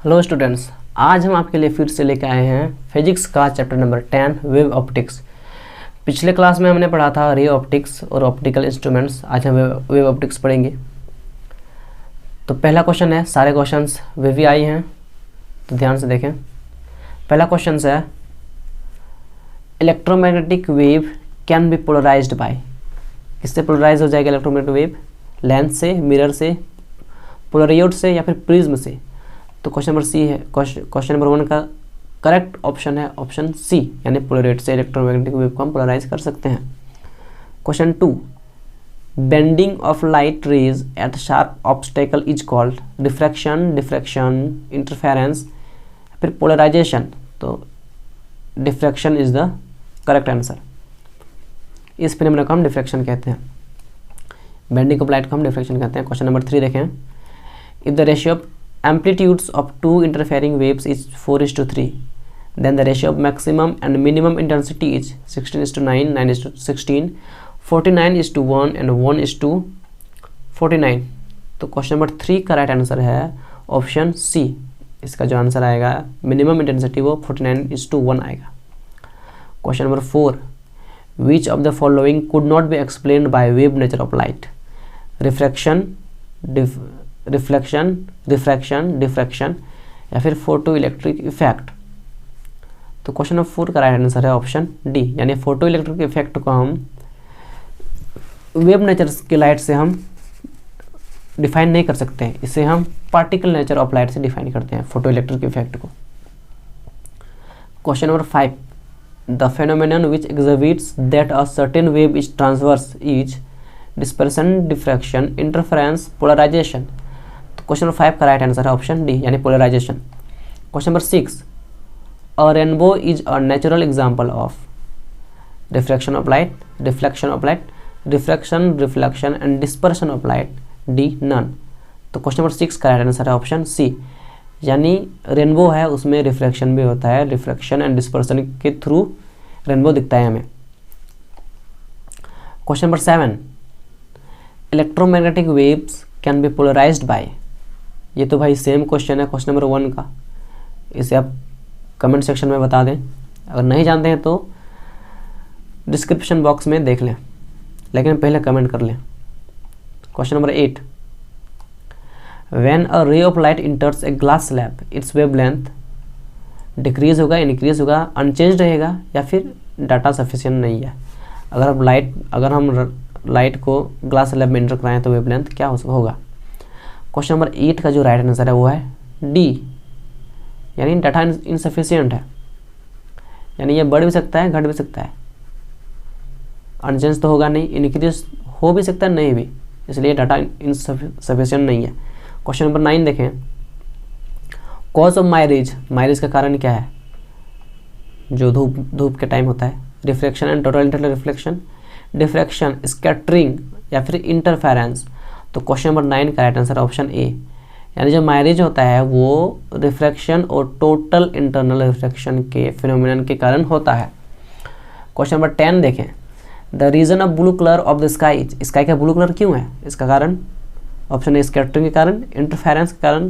Hello students, आज हम आपके लिए फिर से लेकर आए हैं फिजिक्स का चैप्टर नंबर 10 वेव ऑप्टिक्स। पिछले क्लास में हमने पढ़ा था रे ऑप्टिक्स और ऑप्टिकल इंस्ट्रूमेंट्स। आज हम वेव ऑप्टिक्स पढ़ेंगे। तो पहला क्वेश्चन है, सारे क्वेश्चंस वेवी आई हैं तो ध्यान से देखें। पहला क्वेश्चन है, electromagnetic wave can be polarized by. किससे पोलराइज हो जाएगा इलेक्ट्रोमैग्नेटिक वेव? लेंस से, मिरर से, पोलरियोड से या फिर प्रिज्म से। तो क्वेश्चन नंबर सी है, क्वेश्चन नंबर 1 का करेक्ट ऑप्शन है ऑप्शन सी, यानी पोलरियोड से इलेक्ट्रोमैग्नेटिक वेव को हम पोलराइज कर सकते हैं। Question 2, bending of light rays at sharp obstacle is called diffraction, diffraction, interference, फिर पोलराइजेशन। तो diffraction is the correct answer. इस फिनोमेना को हम डिफ्रैक्शन कहते हैं। बेंडिंग ऑफ लाइट को हम डिफ्रैक्शन कहते हैं। क्वेश्चन नंबर 3 देखें, if the ratio of amplitudes of two interfering waves is 4:3, then the ratio of maximum and minimum intensity is 16:9, 9:16, 49:1 and 1:49। तो क्वेश्चन नंबर 3 का राइट आंसर है ऑप्शन सी। इसका जो आंसर आएगा मिनिमम इंटेंसिटी वो 49:1 आएगा। Question number 4, which of the following could not be explained by wave nature of light? Refraction, reflection, refraction, diffraction या फिर फोटो इलेक्ट्रिक इफेक्ट। तो क्वेश्चन नंबर 4 का राइट आंसर है ऑप्शन डी, यानी photo electric effect को हम wave nature की light से हम डिफाइन नहीं कर सकते हैं। इसे हम पार्टिकल नेचर ऑफ लाइट से डिफाइन करते हैं फोटो इलेक्ट्रिक इफेक्ट को। Question number 5, the phenomenon which exhibits that a certain wave is transverse is dispersion, diffraction, interference, polarization. Question number 5 का राइट आंसर है ऑप्शन डी, यानी polarization. Question number 6, a rainbow is a natural example of refraction of light, reflection of light, refraction, reflection and dispersion of light. D, none. तो question number 6 का right answer है option C, यानी rainbow है उसमें refraction भी होता है, refraction and dispersion के थ्रू रेनबो दिखता है हमें। Question number 7, electromagnetic waves can be polarized by. ये तो भाई सेम क्वेश्चन है क्वेश्चन नंबर 1 का। इसे आप कमेंट सेक्शन में बता दें। अगर नहीं जानते हैं तो डिस्क्रिप्शन बॉक्स में देख लें, लेकिन पहले कमेंट कर लें। Question number 8, when a ray of light इंटर्स a glass slab it's wavelength decrease होगा, इंक्रीज होगा, अनचेंज रहेगा या फिर डाटा सफिशिएंट नहीं है। अगर हम लाइट को ग्लास स्लैब में इंटर कराएं तो वेवलेंथ क्या होगा? क्वेश्चन नंबर 8 का जो राइट आंसर है वो है डी, यानी डाटा इनसफिशिएंट है, यानी ये बढ़ भी सकता है, घट भी सकता है, अनचेंज तो होगा नहीं, इंक्रीज हो भी सकता है, नहीं भी, इसलिए डाटा इनसफिशिएंट नहीं है। क्वेश्चन नंबर 9 देखें, कॉज ऑफ माइरेज, माइरेज का कारण क्या है? जो धूप के टाइम होता है। Refraction and total internal reflection, diffraction, scattering या फिर इंटरफेरेंस। तो क्वेश्चन नंबर 9 का राइट आंसर ऑप्शन ए, यानी जो माइरेज होता है वो रिफ्रैक्शन और टोटल इंटरनल रिफ्लेक्शन के फिनोमिनन के कारण होता है। क्वेश्चन नंबर 10 देखें, the reason of blue colour of the sky, sky का ब्लू कलर क्यों है? इसका कारण ऑप्शन ए स्कैटरिंग के कारण, इंटरफेरेंस के कारण,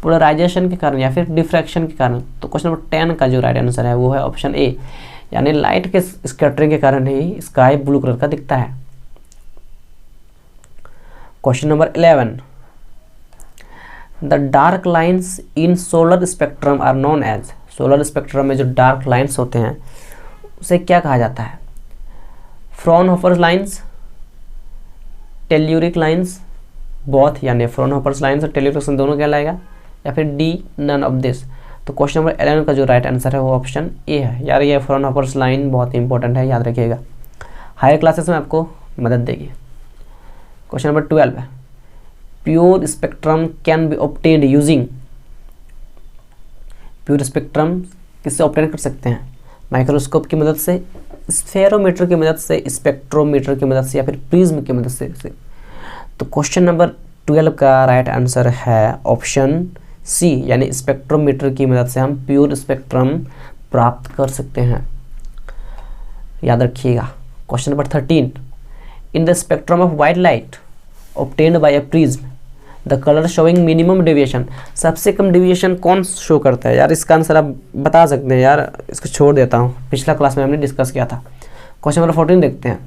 पोलराइजेशन के कारण या फिर डिफ्रैक्शन के कारण। तो क्वेश्चन नंबर 10 का जो राइट आंसर है वो है ऑप्शन ए, यानी लाइट के स्कैटरिंग के कारण ही स्काई ब्लू कलर का दिखता है। Question number 11, the dark lines in solar spectrum are known as. Solar spectrum में जो डार्क लाइन्स होते हैं उसे क्या कहा जाता है? Fraunhofer lines, telluric lines, both, यानी फ्रॉनहोफर लाइन्स और टेल्यूरिक दोनों कहलाएगा, या फिर डी, नन ऑफ दिस। तो क्वेश्चन नंबर 11 का जो राइट आंसर है वो ऑप्शन ए है। यार ये फ्रॉनहोफर लाइन बहुत ही इंपॉर्टेंट है, याद रखिएगा, हायर क्लासेस में आपको मदद देगी। Question number 12, pure spectrum can be obtained using. Pure spectrum किससे ऑब्टेन कर सकते हैं? माइक्रोस्कोप की मदद से, स्फेरोमीटर की मदद से, स्पेक्ट्रोमीटर की मदद से या फिर प्रिज्म की मदद से। तो क्वेश्चन नंबर 12 का राइट आंसर है ऑप्शन सी, यानी स्पेक्ट्रोमीटर की मदद से हम प्योर स्पेक्ट्रम प्राप्त कर सकते हैं, याद रखिएगा। Question number 13, in the spectrum of white light obtained by a prism the colour showing minimum deviation, सबसे कम डेविएशन कौन शो करता है यार, इसका आंसर आप बता सकते हैं यार, इसको छोड़ देता हूँ, पिछला क्लास में हमने डिस्कस किया था। क्वेश्चन नंबर 14 देखते हैं,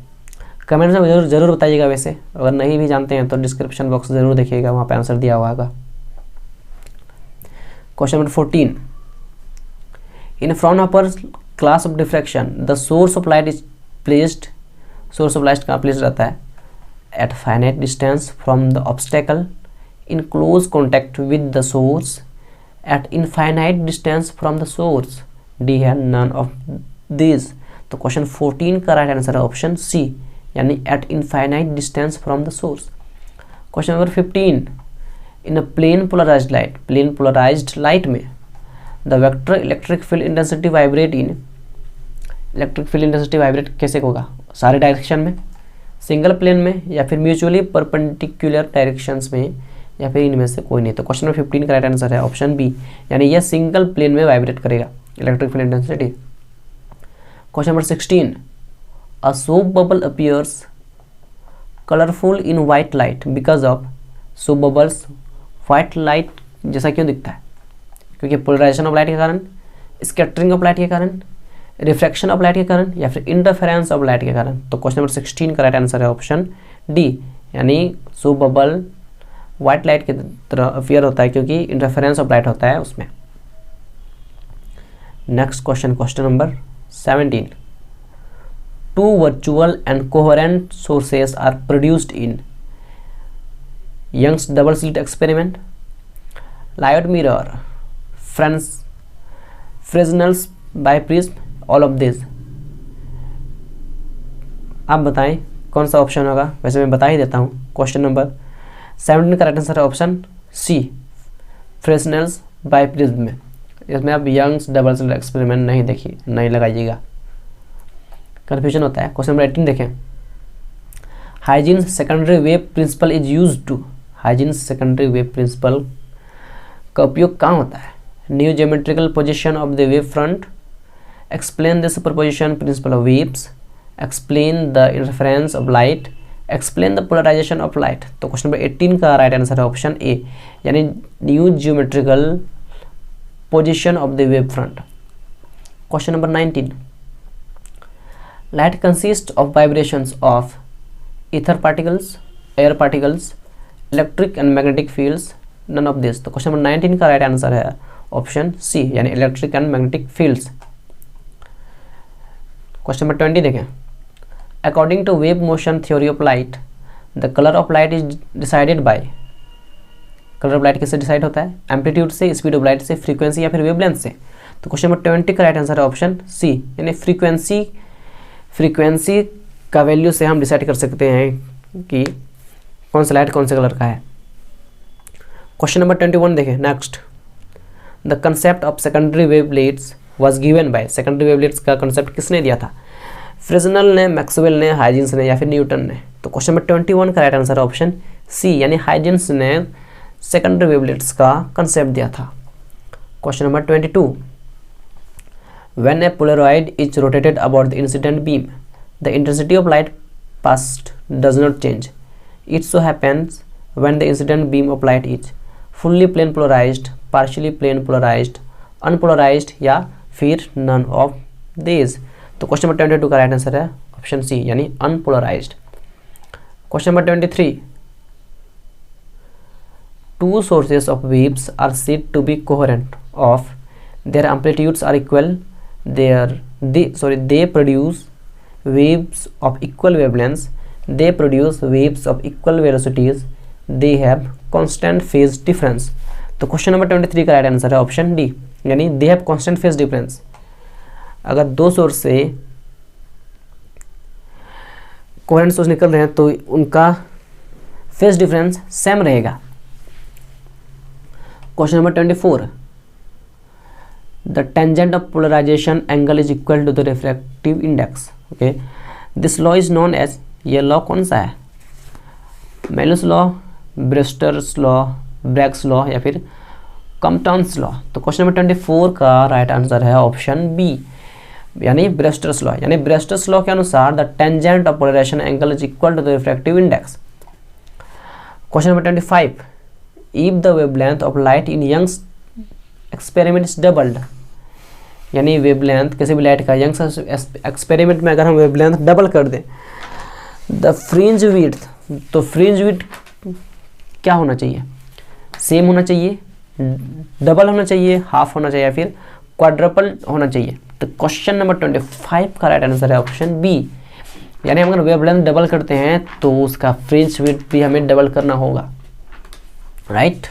कमेंट में जरूर बताइएगा, वैसे अगर नहीं भी जानते हैं तो डिस्क्रिप्शन बॉक्स जरूर देखिएगा, वहाँ पे आंसर दिया हुआ होगा। Question number 14, in front of class of diffraction the source of light is placed, source of light कहाँ प्लेस्ड रहता है, at finite distance from the obstacle, in close contact with the source, at infinite distance from the source, D है none of this. तो question 14 का right answer है option C, यानी at infinite distance from the source. Question number 15, in a plane polarised light, plane polarised light में the vector electric field intensity vibrate in, electric field intensity vibrate कैसे होगा, सारे direction में, single plane में, या फिर mutually perpendicular directions में, या फिर इनमें से कोई नहीं। तो क्वेश्चन नंबर 15 का राइट आंसर है ऑप्शन बी, यानी यह सिंगल प्लेन में वाइब्रेट करेगा electric field intensity. Question number 16, a soap bubble appears colourful in white light because of, soap bubbles white light जैसा क्यों दिखता है, क्योंकि पोलराइजेशन ऑफ लाइट के कारण, स्कैटरिंग ऑफ लाइट के कारण, रिफ्रैक्शन ऑफ लाइट के कारण, या फिर इंटरफेरेंस ऑफ लाइट के कारण। तो क्वेश्चन नंबर 16 का राइट आंसर है ऑप्शन डी, यानी सोप बबल वाइट लाइट की तरह अपीयर होता है क्योंकि इंटरफेरेंस ऑफ लाइट होता है उसमें। Next question, question number 17, two virtual and coherent sources are produced in Young's double slit experiment, light mirror, Fresnel's biprism, all of this. आप बताएं कौन सा ऑप्शन होगा, वैसे मैं बता ही देता हूँ। क्वेश्चन नंबर 17 का राइट आंसर है ऑप्शन सी, फ्रेस्नेल्स बाइप्रिज्म में। इसमें आप यंग्स डबल स्लिट एक्सपेरिमेंट नहीं देखिए, नहीं लगाइएगा, कन्फ्यूजन होता है। क्वेश्चन नंबर 18 देखें, Huygens secondary wave principle is used to, Huygens secondary wave principle का उपयोग कहाँ होता है, new geometrical position of the wave front, explain the superposition principle of waves, explain the interference of light, explain the polarization of light. तो question number 18 का right answer है option A, यानी new geometrical position of the wave front. Question number 19, light consist of vibrations of ether particles, air particles, electric and magnetic fields, none of this. तो question number 19 का right answer है option C, यानी electric and magnetic fields. Question number 20 देखें, according to wave motion theory of light the colour of light is decided by, colour of light किससे decide होता है, amplitude से, speed of light से, frequency या फिर wavelength से। तो क्वेश्चन नंबर 20 का राइट आंसर है ऑप्शन सी, यानी फ्रीक्वेंसी का वैल्यू से हम डिसाइड कर सकते हैं कि कौन सा लाइट कौन से कलर का है। क्वेश्चन नंबर 21 देखें, next, the concept of secondary wavelets was given by, secondary wavelets का कंसेप्ट किसने दिया था, फ्रेस्नेल ने, मैक्सवेल ने, हाइजेंस ने, या फिर न्यूटन ने। तो क्वेश्चन नंबर 21 का राइट आंसर है ऑप्शन सी, यानी हाइजेंस ने सेकेंडरी वेवलेट्स का कंसेप्ट दिया था। Question number 22, when a polaroid is rotated about the incident beam the intensity of light past does not change, it so happens when the incident beam of light is fully plane polarized, partially plane polarized, unpolarized, या फिर none of this. तो question number 22 का right answer है option C, यानी unpolarised. Question number 23, two sources of waves are said to be coherent of their amplitudes are equal, they produce waves of equal wavelengths, they produce waves of equal velocities, they have constant phase difference। तो question number 23 का right answer है option D, यानी they have constant phase difference। अगर दो source से coherent source निकल रहे हैं तो उनका फेज डिफरेंस सेम रहेगा। Question number 24, the tangent of polarisation angle is equal to the refractive index. Okay, this law is known as, ये लॉ कौन सा है, Malus law, Brewster's law, Bragg's law, या फिर कॉम्पटन्स लॉ। तो question number 24 का right answer है option B, यानी ब्रेस्टर्स लॉ। यानी ब्रेस्टर्स लॉ के अनुसार the tangent of polarisation angle is equal to the refractive index. Question number 25, if the wavelength of light in Young's experiment is doubled, यानी wavelength किसी भी light का Young's experiment में अगर हम वेवलेंथ डबल कर दें, द फ्रिंज विड्थ, तो फ्रिंज विड्थ क्या होना चाहिए, सेम होना चाहिए, डबल होना चाहिए, हाफ होना चाहिए, या फिर क्वाड्रपल होना चाहिए। तो क्वेश्चन नंबर 25 का राइट आंसर है ऑप्शन बी, यानी हम अगर वेवलेंथ डबल करते हैं तो उसका फ्रिंज विड्थ भी हमें डबल करना होगा, right.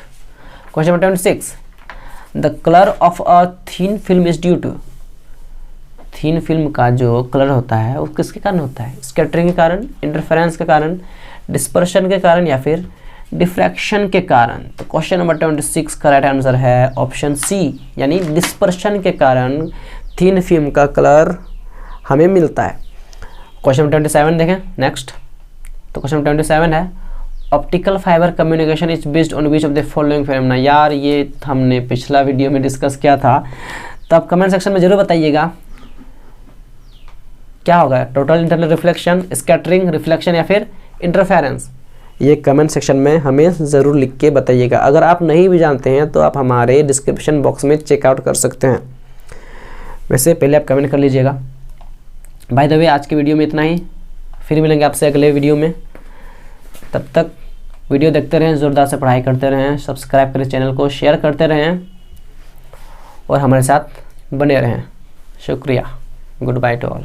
Question number 26, the colour of a thin film is due to, thin film का जो कलर होता है वो किसके कारण होता है, स्कैटरिंग के कारण, इंटरफेरेंस के कारण, डिस्पर्शन के कारण, या फिर डिफ्रैक्शन के कारण। तो क्वेश्चन नंबर 26 का राइट आंसर है ऑप्शन सी, यानी डिस्पर्शन के कारण थीन फिल्म का कलर हमें मिलता है। क्वेश्चन नंबर 27 देखें नेक्स्ट। तो क्वेश्चन नंबर 27 है, optical fibre communication is based on which of the following phenomena. यार ये हमने पिछला वीडियो में डिस्कस किया था, तो आप कमेंट सेक्शन में जरूर बताइएगा क्या होगा, total internal reflection, scattering, reflection, या फिर इंटरफेरेंस। ये कमेंट सेक्शन में हमें ज़रूर लिख के बताइएगा। अगर आप नहीं भी जानते हैं तो आप हमारे डिस्क्रिप्शन बॉक्स में चेकआउट कर सकते हैं, वैसे पहले आप कमेंट कर लीजिएगा। बाय द वे आज के वीडियो में इतना ही, फिर मिलेंगे आपसे अगले वीडियो में। तब तक वीडियो देखते रहें, ज़ोरदार से पढ़ाई करते रहें, सब्सक्राइब करें चैनल को, शेयर करते रहें और हमारे साथ बने रहें। शुक्रिया, गुड बाय टू ऑल।